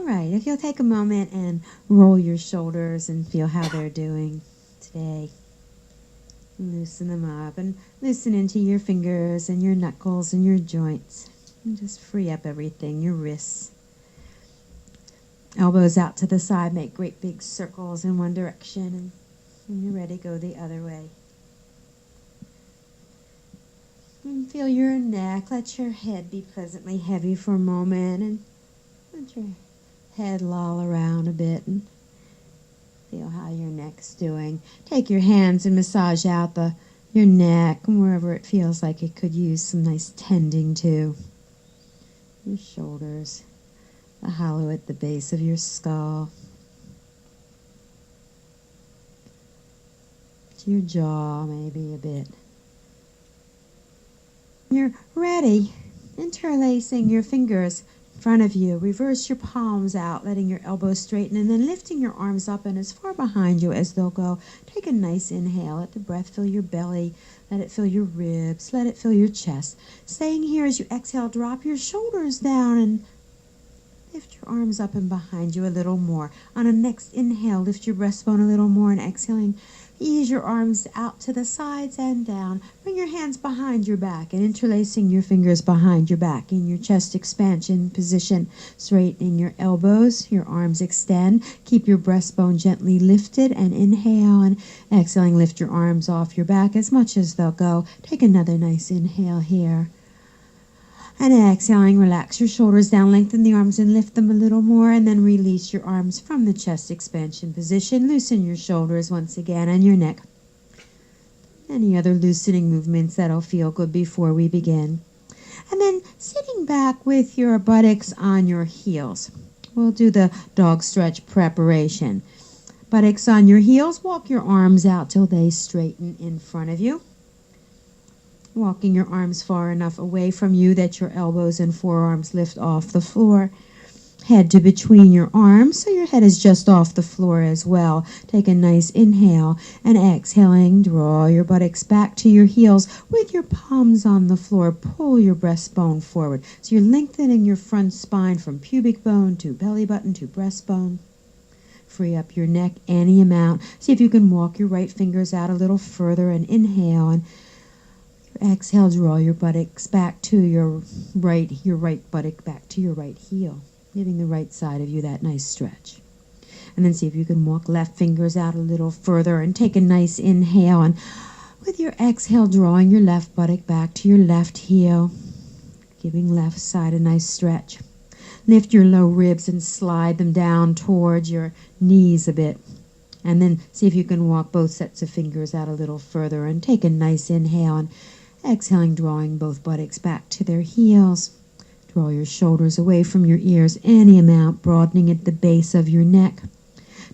right, if you'll take a moment and roll your shoulders and feel how they're doing today. Loosen them up and loosen into your fingers and your knuckles and your joints. And just free up everything, your wrists. Elbows out to the side, make great big circles in one direction. And when you're ready, go the other way. And feel your neck. Let your head be pleasantly heavy for a moment. And let your head loll around a bit. And feel how your neck's doing. Take your hands and massage out your neck and wherever it feels like it could use some nice tending to. Your shoulders, the hollow at the base of your skull, to your jaw maybe a bit. You're ready. Interlacing your fingers in front of you. Reverse your palms out, letting your elbows straighten, and then lifting your arms up and as far behind you as they'll go. Take a nice inhale. Let the breath fill your belly. Let it fill your ribs. Let it fill your chest. Staying here as you exhale, drop your shoulders down and lift your arms up and behind you a little more. On a next inhale, lift your breastbone a little more, and exhaling, ease your arms out to the sides and down. Bring your hands behind your back and interlacing your fingers behind your back in your chest expansion position. Straightening your elbows, your arms extend. Keep your breastbone gently lifted and inhale, and exhaling, lift your arms off your back as much as they'll go. Take another nice inhale here. And exhaling, relax your shoulders down, lengthen the arms and lift them a little more, and then release your arms from the chest expansion position. Loosen your shoulders once again and your neck. Any other loosening movements that'll feel good before we begin. And then sitting back with your buttocks on your heels. We'll do the dog stretch preparation. Buttocks on your heels, walk your arms out till they straighten in front of you. Walking your arms far enough away from you that your elbows and forearms lift off the floor. Head to between your arms so your head is just off the floor as well. Take a nice inhale and exhaling, draw your buttocks back to your heels with your palms on the floor. Pull your breastbone forward. So you're lengthening your front spine from pubic bone to belly button to breastbone. Free up your neck any amount. See if you can walk your right fingers out a little further and inhale, and exhale, draw your buttocks back to your right buttock back to your right heel, giving the right side of you that nice stretch. And then see if you can walk left fingers out a little further and take a nice inhale, and with your exhale, drawing your left buttock back to your left heel, giving left side a nice stretch. Lift your low ribs and slide them down towards your knees a bit. And then see if you can walk both sets of fingers out a little further and take a nice inhale, and exhaling, drawing both buttocks back to their heels. Draw your shoulders away from your ears any amount, broadening at the base of your neck.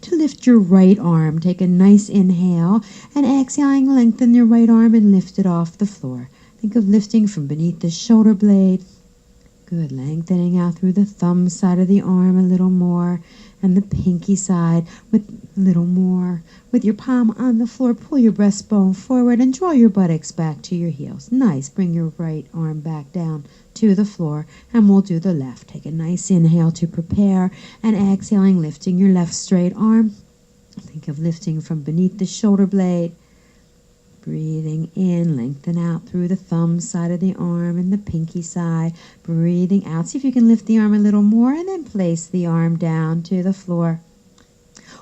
To lift your right arm, take a nice inhale, and exhaling, lengthen your right arm and lift it off the floor. Think of lifting from beneath the shoulder blade. Good, lengthening out through the thumb side of the arm a little more, and the pinky side with a little more. With your palm on the floor, pull your breastbone forward and draw your buttocks back to your heels. Nice. Bring your right arm back down to the floor, and we'll do the left. Take a nice inhale to prepare, and exhaling, lifting your left straight arm. Think of lifting from beneath the shoulder blade. Breathing in, lengthen out through the thumb side of the arm and the pinky side. Breathing out. See if you can lift the arm a little more, and then place the arm down to the floor.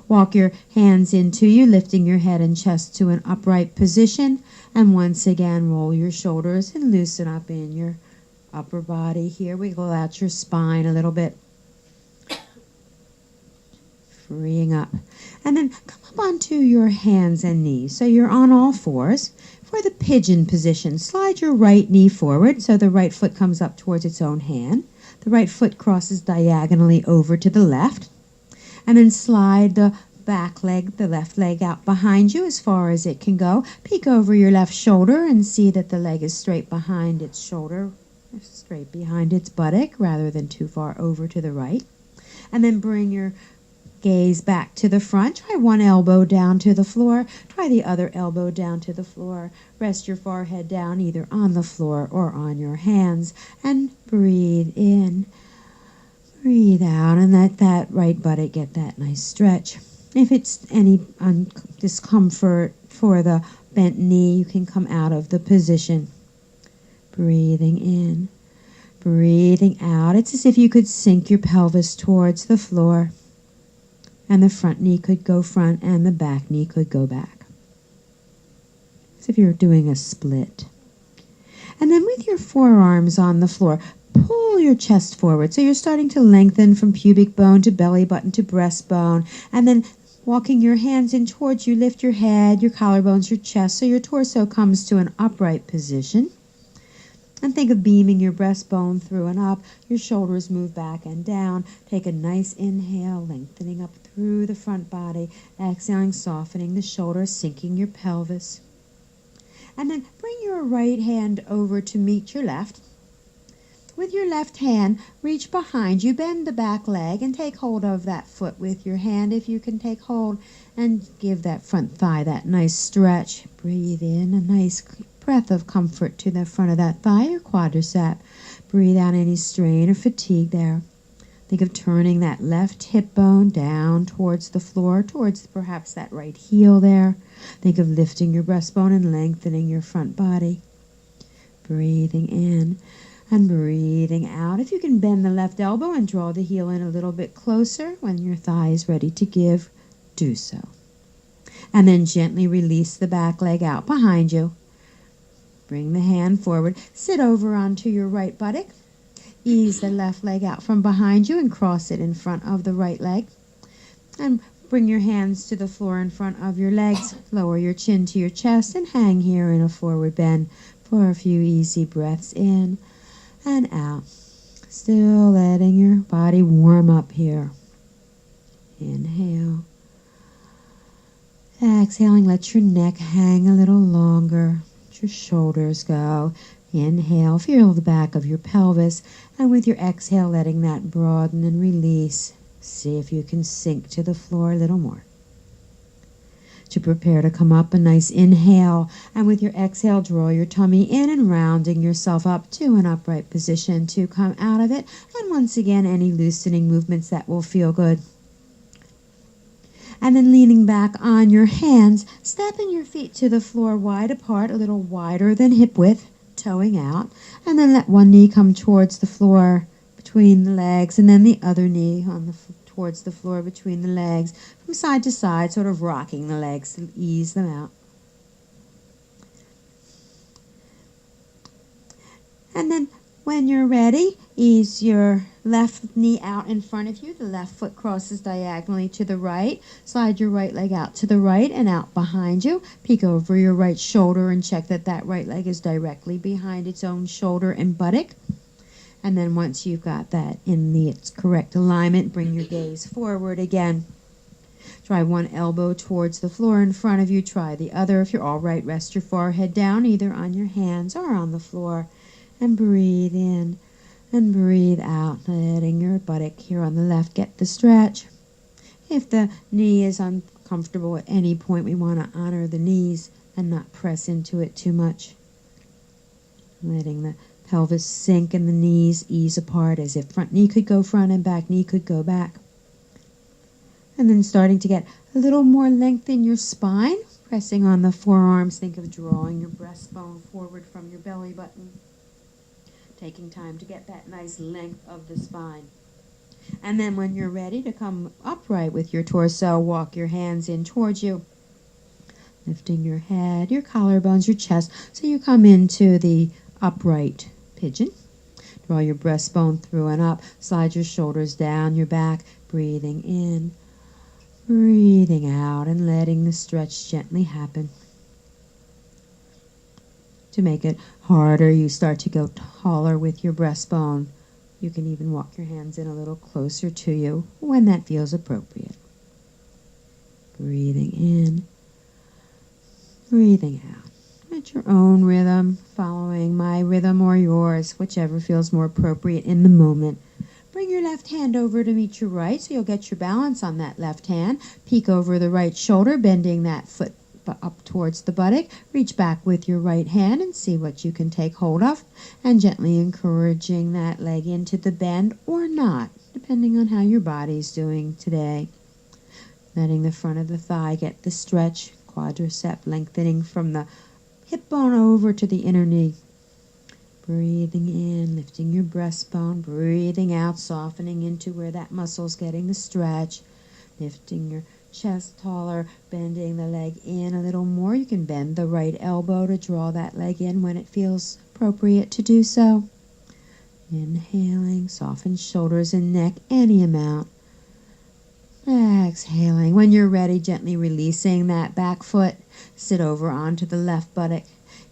Walk your hands into you, lifting your head and chest to an upright position. And once again, roll your shoulders and loosen up in your upper body here. Wiggle out your spine a little bit. Freeing up. And then come up onto your hands and knees. So you're on all fours. For the pigeon position, slide your right knee forward so the right foot comes up towards its own hand. The right foot crosses diagonally over to the left. And then slide the back leg, the left leg, out behind you as far as it can go. Peek over your left shoulder and see that the leg is straight behind its shoulder, straight behind its buttock rather than too far over to the right. And then bring your gaze back to the front. Try one elbow down to the floor. Try the other elbow down to the floor. Rest your forehead down either on the floor or on your hands. And breathe in. Breathe out and let that right buttock get that nice stretch. If it's any discomfort for the bent knee, you can come out of the position. Breathing in, breathing out. It's as if you could sink your pelvis towards the floor, and the front knee could go front and the back knee could go back. As if you're doing a split. And then with your forearms on the floor, pull your chest forward. So you're starting to lengthen from pubic bone to belly button to breastbone. And then walking your hands in towards you, lift your head, your collarbones, your chest, so your torso comes to an upright position. And think of beaming your breastbone through and up. Your shoulders move back and down. Take a nice inhale, lengthening up through the front body. Exhaling, softening the shoulders, sinking your pelvis. And then bring your right hand over to meet your left. With your left hand, reach behind you, bend the back leg, and take hold of that foot with your hand if you can take hold, and give that front thigh that nice stretch. Breathe in a nice breath of comfort to the front of that thigh, your quadricep. Breathe out any strain or fatigue there. Think of turning that left hip bone down towards the floor, towards perhaps that right heel there. Think of lifting your breastbone and lengthening your front body. Breathing in and breathing out. If you can bend the left elbow and draw the heel in a little bit closer, when your thigh is ready to give, do so. And then gently release the back leg out behind you. Bring the hand forward. Sit over onto your right buttock. Ease the left leg out from behind you and cross it in front of the right leg. And bring your hands to the floor in front of your legs. Lower your chin to your chest and hang here in a forward bend for a few easy breaths in and out. Still letting your body warm up here. Inhale. Exhaling, let your neck hang a little longer. Let your shoulders go. Inhale, feel the back of your pelvis, and with your exhale, letting that broaden and release. See if you can sink to the floor a little more. To prepare to come up, a nice inhale, and with your exhale, draw your tummy in and rounding yourself up to an upright position to come out of it. And once again, any loosening movements that will feel good. And then leaning back on your hands, stepping your feet to the floor wide apart, a little wider than hip width, toeing out. And then let one knee come towards the floor between the legs, and then the other knee on the towards the floor between the legs, from side to side, sort of rocking the legs to ease them out. And then when you're ready, ease your left knee out in front of you. The left foot crosses diagonally to the right. Slide your right leg out to the right and out behind you. Peek over your right shoulder and check that that right leg is directly behind its own shoulder and buttock. And then once you've got that in its correct alignment, bring your gaze forward again. Try one elbow towards the floor in front of you. Try the other. If you're all right, rest your forehead down either on your hands or on the floor. And breathe in and breathe out, letting your buttock here on the left get the stretch. If the knee is uncomfortable at any point, we want to honor the knees and not press into it too much. Letting the pelvis sink and the knees ease apart as if front knee could go front and back knee could go back. And then starting to get a little more length in your spine, pressing on the forearms. Think of drawing your breastbone forward from your belly button. Taking time to get that nice length of the spine. And then when you're ready to come upright with your torso, walk your hands in towards you. Lifting your head, your collarbones, your chest, so you come into the upright pigeon. Draw your breastbone through and up. Slide your shoulders down your back. Breathing in, breathing out, and letting the stretch gently happen. To make it harder, you start to go taller with your breastbone. You can even walk your hands in a little closer to you when that feels appropriate. Breathing in, breathing out. At your own rhythm, following my rhythm or yours, whichever feels more appropriate in the moment. Bring your left hand over to meet your right, so you'll get your balance on that left hand. Peek over the right shoulder, bending that foot up towards the buttock. Reach back with your right hand and see what you can take hold of, and gently encouraging that leg into the bend or not, depending on how your body's doing today. Letting the front of the thigh get the stretch, quadricep lengthening from the hip bone over to the inner knee. Breathing in, lifting your breastbone, breathing out, softening into where that muscle's getting the stretch, lifting your chest taller, bending the leg in a little more. You can bend the right elbow to draw that leg in when it feels appropriate to do so. Inhaling, soften shoulders and neck any amount. Exhaling. When you're ready, gently releasing that back foot. Sit over onto the left buttock.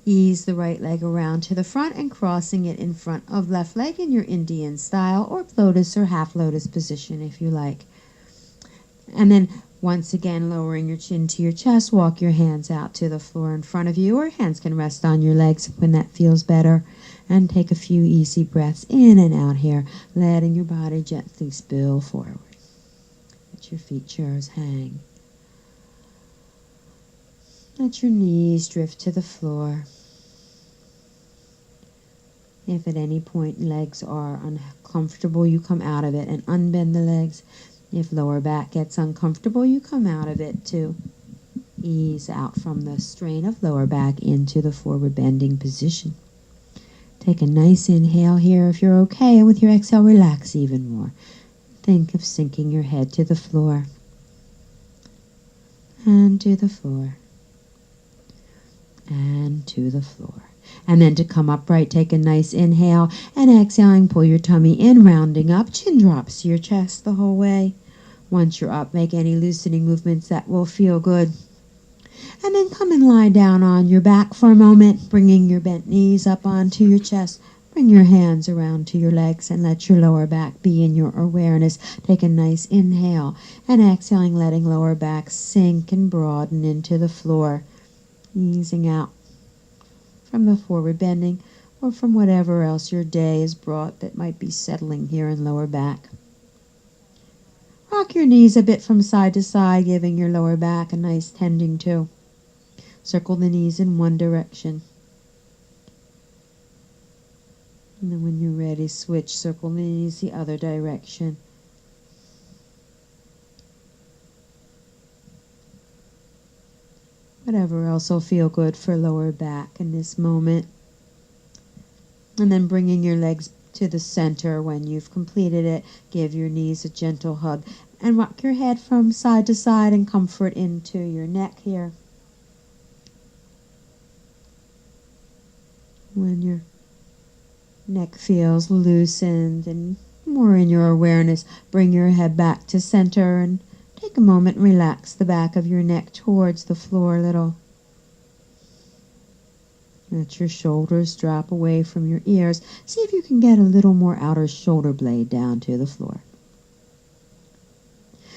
Ease the right leg around to the front and crossing it in front of left leg in your Indian style or lotus or half lotus position if you like. And then once again, lowering your chin to your chest, walk your hands out to the floor in front of you, or hands can rest on your legs when that feels better. And take a few easy breaths in and out here, letting your body gently spill forward. Let your features hang. Let your knees drift to the floor. If at any point legs are uncomfortable, you come out of it and unbend the legs. If lower back gets uncomfortable, you come out of it to ease out from the strain of lower back into the forward bending position. Take a nice inhale here if you're okay, and with your exhale, relax even more. Think of sinking your head to the floor. And to the floor. And to the floor. And then to come upright, take a nice inhale, and exhaling, pull your tummy in, rounding up, chin drops to your chest the whole way. Once you're up, make any loosening movements that will feel good. And then come and lie down on your back for a moment, bringing your bent knees up onto your chest. Bring your hands around to your legs and let your lower back be in your awareness. Take a nice inhale, and exhaling, letting lower back sink and broaden into the floor, easing out from the forward bending or from whatever else your day has brought that might be settling here in lower back. Rock your knees a bit from side to side, giving your lower back a nice tending to. Circle the knees in one direction. And then when you're ready, switch, circle the knees the other direction. Whatever else will feel good for lower back in this moment. And then bringing your legs to the center when you've completed it. Give your knees a gentle hug and rock your head from side to side and comfort into your neck here. When your neck feels loosened and more in your awareness, bring your head back to center and take a moment and relax the back of your neck towards the floor a little. Let your shoulders drop away from your ears. See if you can get a little more outer shoulder blade down to the floor.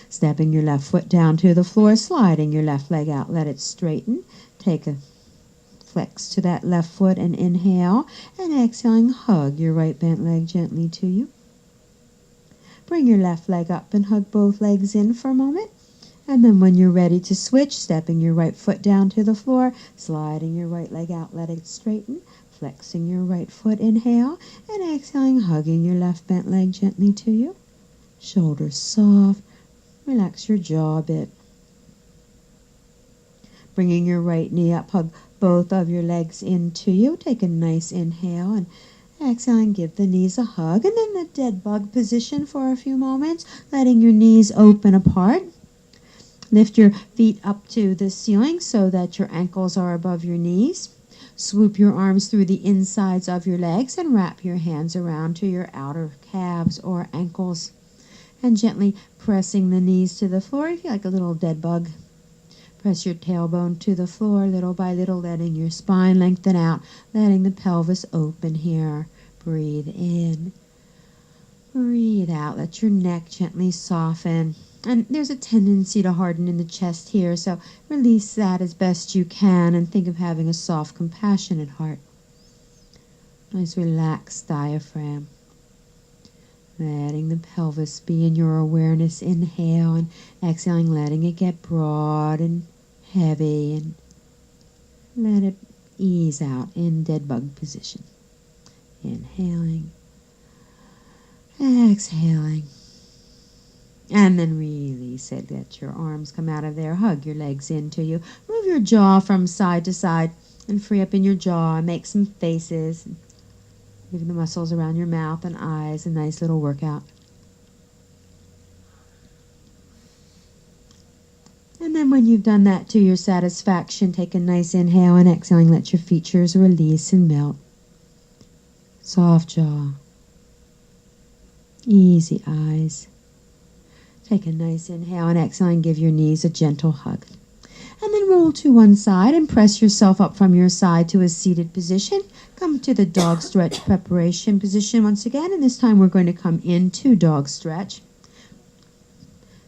Stepping your left foot down to the floor, sliding your left leg out, let it straighten. Take a flex to that left foot and inhale, and exhaling, hug your right bent leg gently to you. Bring your left leg up and hug both legs in for a moment. And then when you're ready to switch, stepping your right foot down to the floor, sliding your right leg out, let it straighten, flexing your right foot, inhale, and exhaling, hugging your left bent leg gently to you. Shoulders soft, relax your jaw a bit. Bringing your right knee up, hug both of your legs into you. Take a nice inhale and exhaling, give the knees a hug, and then the dead bug position for a few moments, letting your knees open apart. Lift your feet up to the ceiling so that your ankles are above your knees. Swoop your arms through the insides of your legs and wrap your hands around to your outer calves or ankles. And gently pressing the knees to the floor, if you like a little dead bug. Press your tailbone to the floor little by little, letting your spine lengthen out, letting the pelvis open here. Breathe in. Breathe out. Let your neck gently soften. And there's a tendency to harden in the chest here, so release that as best you can and think of having a soft, compassionate heart. Nice relaxed diaphragm. Letting the pelvis be in your awareness. Inhale and exhaling, letting it get broad and heavy and Let it ease out in dead bug position. Inhaling, exhaling, and then release it. Let your arms come out of there. Hug your legs into you. Move your jaw from side to side and free up in your jaw. Make some faces. Give the muscles around your mouth and eyes a nice little workout. And then when you've done that to your satisfaction, take a nice inhale and exhaling. Let your features release and melt. Soft jaw. Easy eyes. Take a nice inhale and exhale and give your knees a gentle hug. And then roll to one side and press yourself up from your side to a seated position. Come to the dog stretch preparation position once again, and this time we're going to come into dog stretch.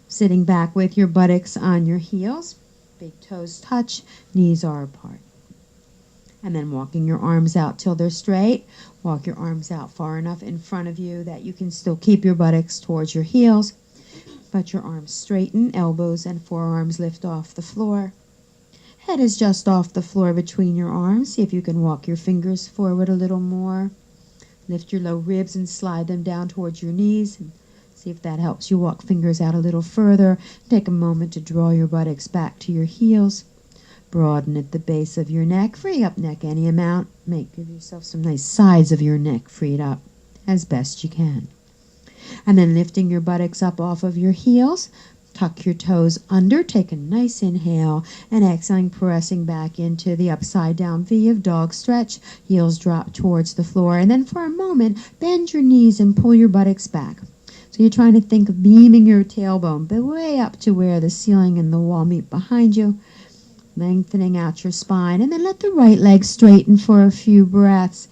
Sitting back with your buttocks on your heels, big toes touch, knees are apart. And then walking your arms out till they're straight. Walk your arms out far enough in front of you that you can still keep your buttocks towards your heels, but your arms straighten, elbows and forearms lift off the floor. Head is just off the floor between your arms. See if you can walk your fingers forward a little more. Lift your low ribs and slide them down towards your knees. And see if that helps you walk fingers out a little further. Take a moment to draw your buttocks back to your heels. Broaden at the base of your neck. Free up neck any amount. Give yourself some nice sides of your neck freed up as best you can. And then lifting your buttocks up off of your heels. Tuck your toes under. Take a nice inhale and exhaling, pressing back into the upside down V of dog stretch. Heels drop towards the floor. And then for a moment, bend your knees and pull your buttocks back. So you're trying to think of beaming your tailbone way up to where the ceiling and the wall meet behind you. Lengthening out your spine. And then let the right leg straighten for a few breaths.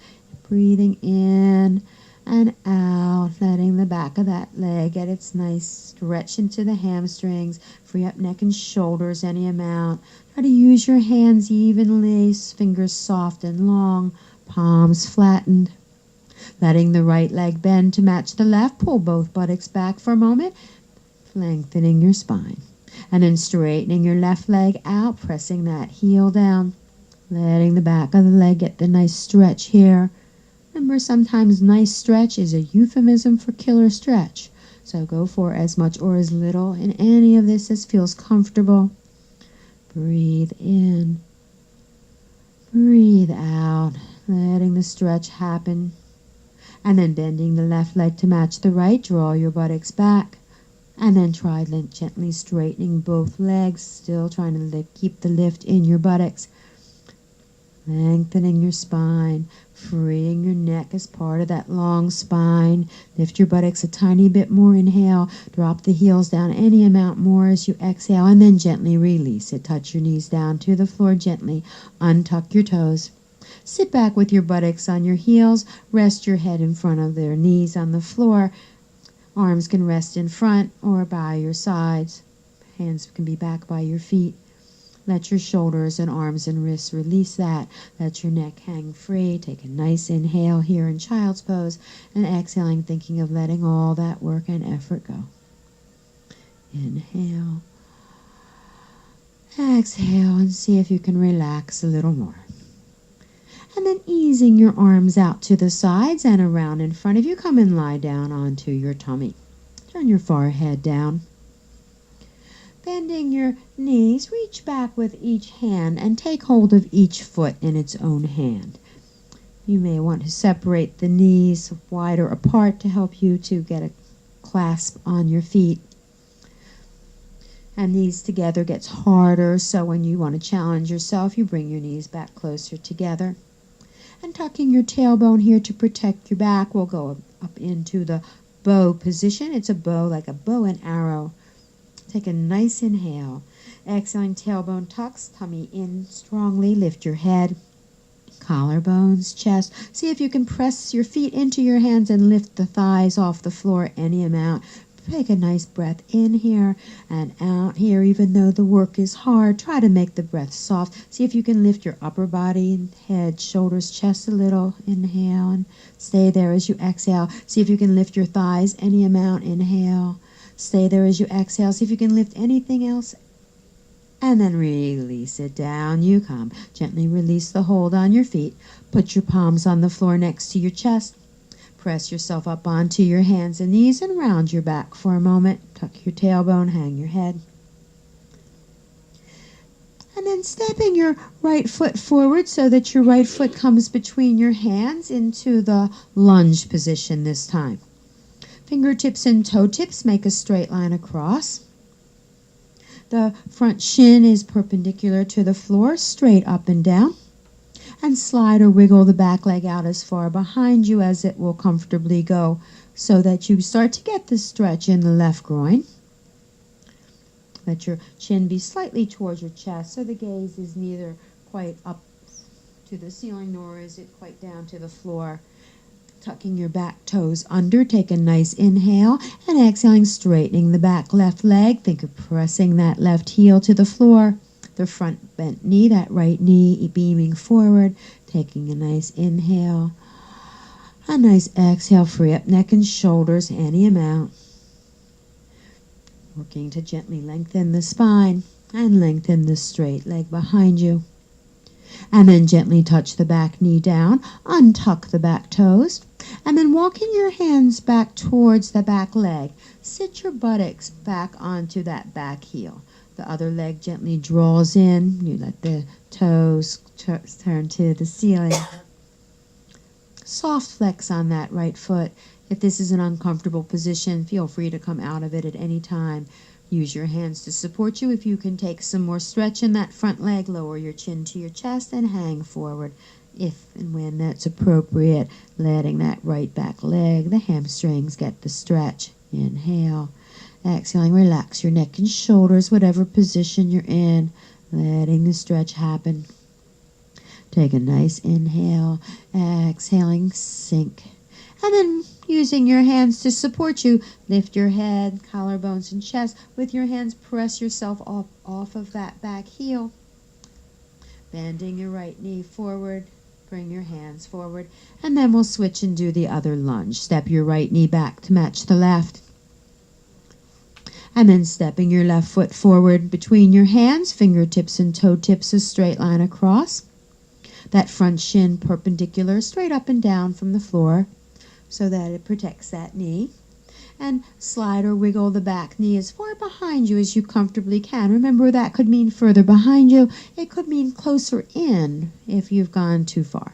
Breathing in and out. Letting the back of that leg get its nice stretch into the hamstrings. Free up neck and shoulders any amount. Try to use your hands evenly. Fingers soft and long. Palms flattened. Letting the right leg bend to match the left. Pull both buttocks back for a moment. Lengthening your spine. And then straightening your left leg out. Pressing that heel down. Letting the back of the leg get the nice stretch here. Remember, sometimes nice stretch is a euphemism for killer stretch. So go for as much or as little in any of this as feels comfortable. Breathe in. Breathe out. Letting the stretch happen. And then bending the left leg to match the right. Draw your buttocks back. And then try gently straightening both legs. Still trying to keep the lift in your buttocks. Lengthening your spine. Freeing your neck as part of that long spine. Lift your buttocks a tiny bit more. Inhale. Drop the heels down any amount more as you exhale. And then gently release it. Touch your knees down to the floor gently. Untuck your toes. Sit back with your buttocks on your heels. Rest your head in front of their knees on the floor. Arms can rest in front or by your sides. Hands can be back by your feet. Let your shoulders and arms and wrists release that. Let your neck hang free. Take a nice inhale here in child's pose. And exhaling, thinking of letting all that work and effort go. Inhale. Exhale and see if you can relax a little more. And then easing your arms out to the sides and around in front of you. Come and lie down onto your tummy. Turn your forehead down. Bending your knees, reach back with each hand and take hold of each foot in its own hand. You may want to separate the knees wider apart to help you to get a clasp on your feet. And knees together gets harder, so when you want to challenge yourself, you bring your knees back closer together. And tucking your tailbone here to protect your back. We'll go up into the bow position. It's a bow, like a bow and arrow. Take a nice inhale. Exhaling, tailbone tucks, tummy in strongly. Lift your head, collarbones, chest. See if you can press your feet into your hands and lift the thighs off the floor any amount. Take a nice breath in here and out here. Even though the work is hard, try to make the breath soft. See if you can lift your upper body, head, shoulders, chest a little. Inhale and stay there as you exhale. See if you can lift your thighs any amount. Inhale. Stay there as you exhale. See if you can lift anything else And then release it. Down you come. Gently release the hold on your feet. Put your palms on the floor next to your chest. Press yourself up onto your hands and knees and round your back for a moment. Tuck your tailbone, hang your head. And then stepping your right foot forward so that your right foot comes between your hands into the lunge position this time. Fingertips and toe tips make a straight line across. The front shin is perpendicular to the floor, straight up and down. And slide or wiggle the back leg out as far behind you as it will comfortably go so that you start to get the stretch in the left groin. Let your chin be slightly towards your chest so the gaze is neither quite up to the ceiling nor is it quite down to the floor. Tucking your back toes under, take a nice inhale and exhaling, straightening the back left leg. Think of pressing that left heel to the floor. The front bent knee, that right knee beaming forward. Taking a nice inhale. A nice exhale, free up neck and shoulders any amount. Working to gently lengthen the spine and lengthen the straight leg behind you. And then gently touch the back knee down, untuck the back toes, and then walking your hands back towards the back leg. Sit your buttocks back onto that back heel. The other leg gently draws in. You let the toes turn to the ceiling. Soft flex on that right foot. If this is an uncomfortable position, feel free to come out of it at any time. Use your hands to support you. If you can take some more stretch in that front leg, lower your chin to your chest and hang forward. If and when that's appropriate, letting that right back leg, the hamstrings, get the stretch. Inhale. Exhaling, relax your neck and shoulders, whatever position you're in, letting the stretch happen. Take a nice inhale, exhaling, sink. And then using your hands to support you, lift your head, collarbones, and chest. With your hands, press yourself off of that back heel. Bending your right knee forward, bring your hands forward. And then we'll switch and do the other lunge. Step your right knee back to match the left. And then stepping your left foot forward between your hands, fingertips and toe tips, a straight line across. That front shin perpendicular, straight up and down from the floor so that it protects that knee. And slide or wiggle the back knee as far behind you as you comfortably can. Remember, that could mean further behind you. It could mean closer in if you've gone too far.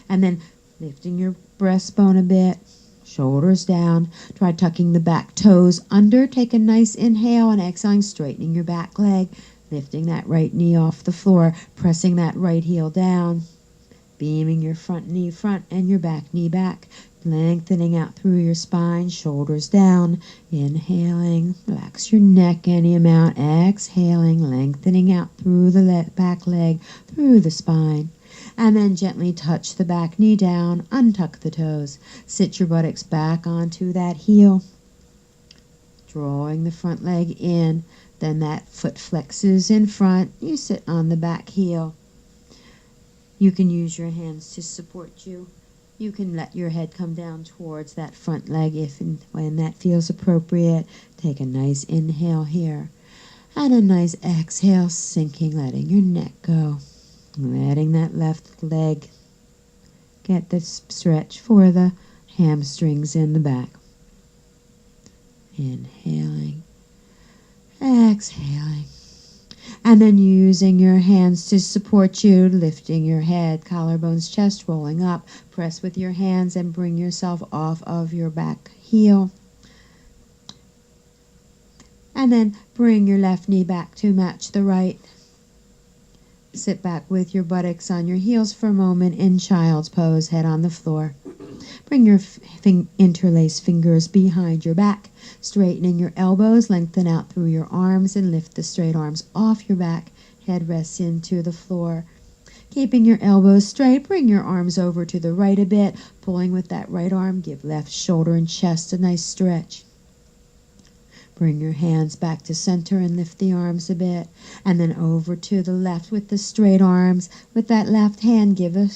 And then lifting your breastbone a bit. Shoulders down. Try tucking the back toes under. Take a nice inhale and exhaling, straightening your back leg. Lifting that right knee off the floor. Pressing that right heel down. Beaming your front knee front and your back knee back. Lengthening out through your spine. Shoulders down. Inhaling. Relax your neck any amount. Exhaling. Lengthening out through the back leg. Through the spine. And then gently touch the back knee down, untuck the toes. Sit your buttocks back onto that heel. Drawing the front leg in, then that foot flexes in front. You sit on the back heel. You can use your hands to support you. You can let your head come down towards that front leg if and when that feels appropriate. Take a nice inhale here. And a nice exhale, sinking, letting your neck go. Letting that left leg get the stretch for the hamstrings in the back. Inhaling, exhaling. And then using your hands to support you, lifting your head, collarbones, chest, rolling up. Press with your hands and bring yourself off of your back heel. And then bring your left knee back to match the right. Sit back with your buttocks on your heels for a moment in child's pose, head on the floor. Bring your interlaced fingers behind your back, straightening your elbows, lengthen out through your arms, and lift the straight arms off your back. Head rests into the floor. Keeping your elbows straight, bring your arms over to the right a bit, pulling with that right arm. Give left shoulder and chest a nice stretch. Bring your hands back to center and lift the arms a bit. And then over to the left with the straight arms. With that left hand, give a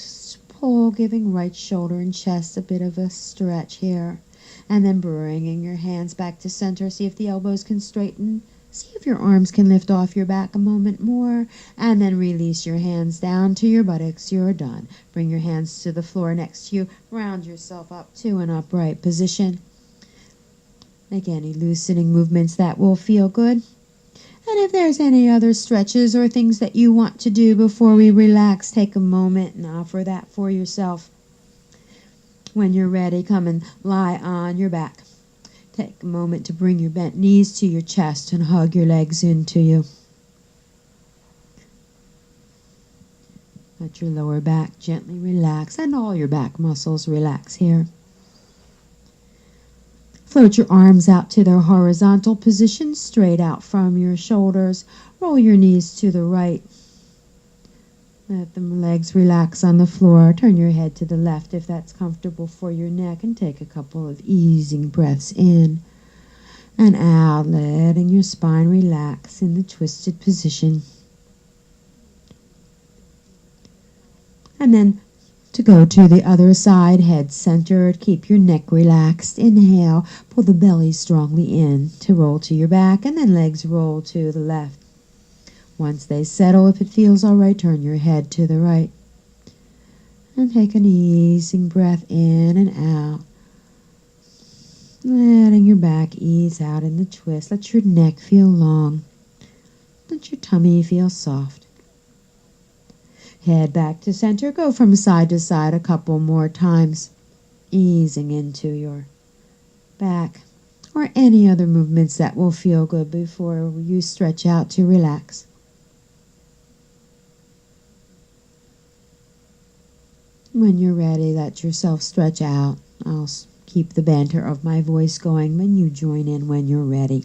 pull, giving right shoulder and chest a bit of a stretch here. And then bringing your hands back to center. See if the elbows can straighten. See if your arms can lift off your back a moment more, and then release your hands down to your buttocks. You're done. Bring your hands to the floor next to you. Round yourself up to an upright position. Make any loosening movements that will feel good. And if there's any other stretches or things that you want to do before we relax, take a moment and offer that for yourself. When you're ready, come and lie on your back. Take a moment to bring your bent knees to your chest and hug your legs into you. Let your lower back gently relax and all your back muscles relax here. Float your arms out to their horizontal position, straight out from your shoulders. Roll your knees to the right. Let the legs relax on the floor. Turn your head to the left if that's comfortable for your neck, and take a couple of easing breaths in and out, letting your spine relax in the twisted position. And then to go to the other side, head centered, keep your neck relaxed. Inhale, pull the belly strongly in to roll to your back, and then legs roll to the left. Once they settle, if it feels all right, turn your head to the right. And take an easing breath in and out. Letting your back ease out in the twist. Let your neck feel long. Let your tummy feel soft. Head back to center. Go from side to side a couple more times, easing into your back or any other movements that will feel good before you stretch out to relax. When you're ready, let yourself stretch out. I'll keep the banter of my voice going when you join in when you're ready.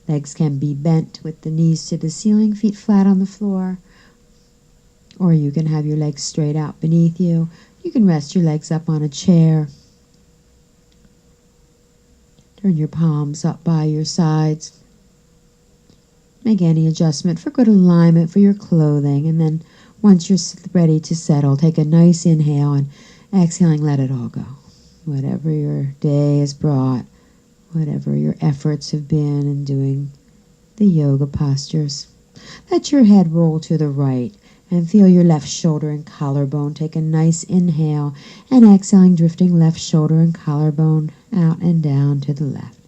Legs can be bent with the knees to the ceiling, feet flat on the floor. Or you can have your legs straight out beneath you. You can rest your legs up on a chair. Turn your palms up by your sides. Make any adjustment for good alignment for your clothing. And then once you're ready to settle, take a nice inhale and exhaling, let it all go. Whatever your day has brought, whatever your efforts have been in doing the yoga postures. Let your head roll to the right and feel your left shoulder and collarbone. Take a nice inhale and exhaling, drifting left shoulder and collarbone out and down to the left.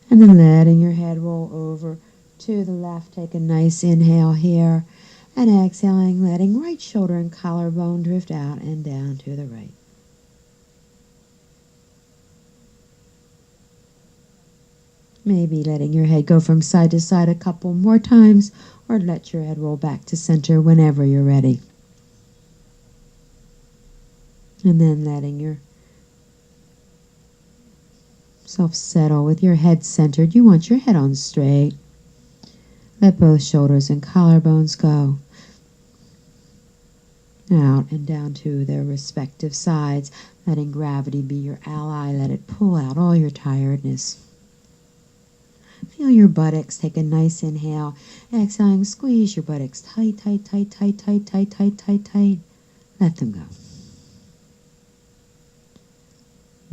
And then letting your head roll over to the left. Take a nice inhale here and exhaling, letting right shoulder and collarbone drift out and down to the right. Maybe letting your head go from side to side a couple more times, or let your head roll back to center whenever you're ready. And then letting yourself settle with your head centered. You want your head on straight. Let both shoulders and collarbones go out and down to their respective sides, letting gravity be your ally. Let it pull out all your tiredness. Feel your buttocks. Take a nice inhale. Exhaling, squeeze your buttocks tight, tight, tight, tight, tight, tight, tight, tight, tight. Let them go.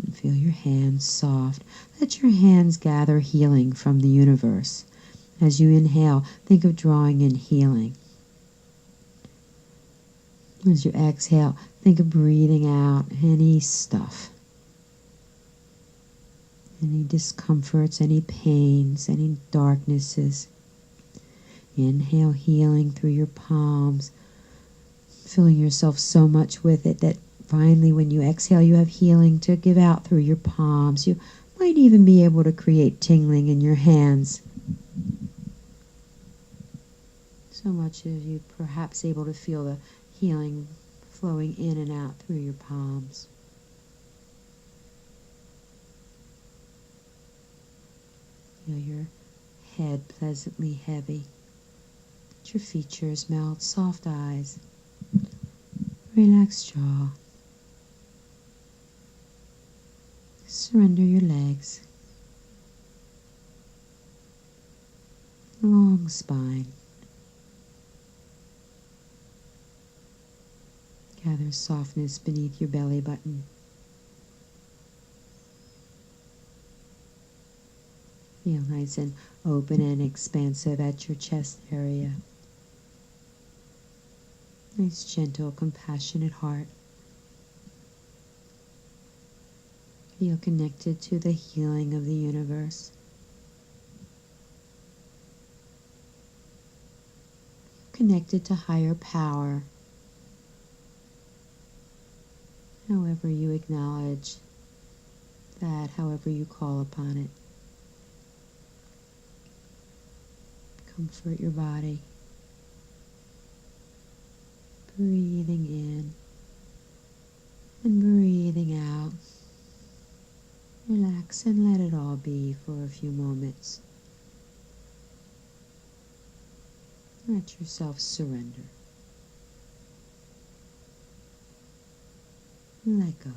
And feel your hands soft. Let your hands gather healing from the universe. As you inhale, think of drawing in healing. As you exhale, think of breathing out any stuff. Any discomforts, any pains, any darknesses. Inhale healing through your palms, filling yourself so much with it that finally when you exhale you have healing to give out through your palms. You might even be able to create tingling in your hands. So much as you perhaps able to feel the healing flowing in and out through your palms. Feel your head pleasantly heavy. Let your features melt, soft eyes, relaxed jaw. Surrender your legs. Long spine. Gather softness beneath your belly button. Feel nice and open and expansive at your chest area. Nice, gentle, compassionate heart. Feel connected to the healing of the universe. Connected to higher power. However you acknowledge that, however you call upon it. Comfort your body. Breathing in and breathing out. Relax and let it all be for a few moments. Let yourself surrender. Let go.